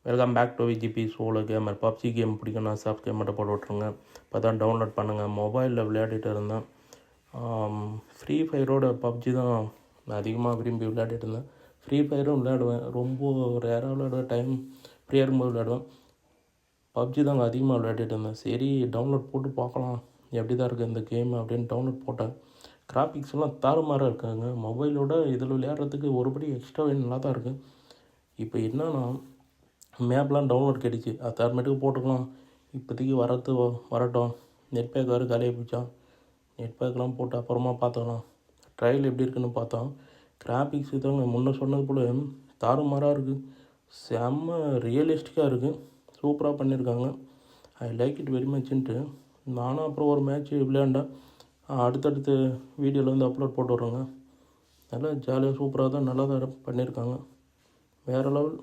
Welcome back to VGP solo gamer. PUBG game பிடிக்கும்னா subscribe மட்டும் போட்டு விட்ருங்க. இப்போ தான் டவுன்லோட் பண்ணுங்கள். மொபைலில் விளையாடிட்டு இருந்தேன். ஃப்ரீ ஃபயரோட பப்ஜி தான் நான் அதிகமாக விரும்பி விளையாடிட்டு இருந்தேன். ஃப்ரீ ஃபயரும் விளையாடுவேன், ரொம்ப ரேராக விளையாடுவேன், டைம் ஃப்ரீயாக இருக்கும்போது விளையாடுவேன். பப்ஜி தாங்க அதிகமாக விளையாடிட்டு இருந்தேன். சரி டவுன்லோட் போட்டு பார்க்கலாம் எப்படி தான் இருக்குது இந்த கேம் அப்படின்னு டவுன்லோட் போட்டேன். கிராஃபிக்ஸ்லாம் தாறுமாறாக இருக்காங்க. மொபைலோட இதில் விளையாடுறதுக்கு ஒருபடி எக்ஸ்ட்ராவே நல்லா தான் இருக்குது. இப்போ என்னன்னா மேப்லாம் டவுன்லோட் கிடைச்சி அது அப்புறமேட்டுக்கு போட்டுக்கலாம். இப்போதைக்கு வரட்டும். நெட் பேக் வேறு காலியாக போச்சா, நெட் பேக்லாம் போட்டு அப்புறமா பார்த்துக்கலாம். ட்ரையல் எப்படி இருக்குன்னு பார்த்தோம். கிராஃபிக்ஸ் தாங்க முன்ன சொன்னது போல் தாறுமாறாக இருக்குது. செம்ம ரியலிஸ்டிக்காக இருக்குது. சூப்பராக பண்ணியிருக்காங்க. ஐ லைக் இட் வெரி மச்ன்ட்டு நானும் அப்புறம் ஒரு மேட்ச் விளையாண்டேன். அடுத்தடுத்து வீடியோவில் வந்து அப்லோட் போட்டு விட்றேங்க. நல்லா ஜாலியாக சூப்பராக தான் நல்லா தான் பண்ணியிருக்காங்க. வேறு லெவல்.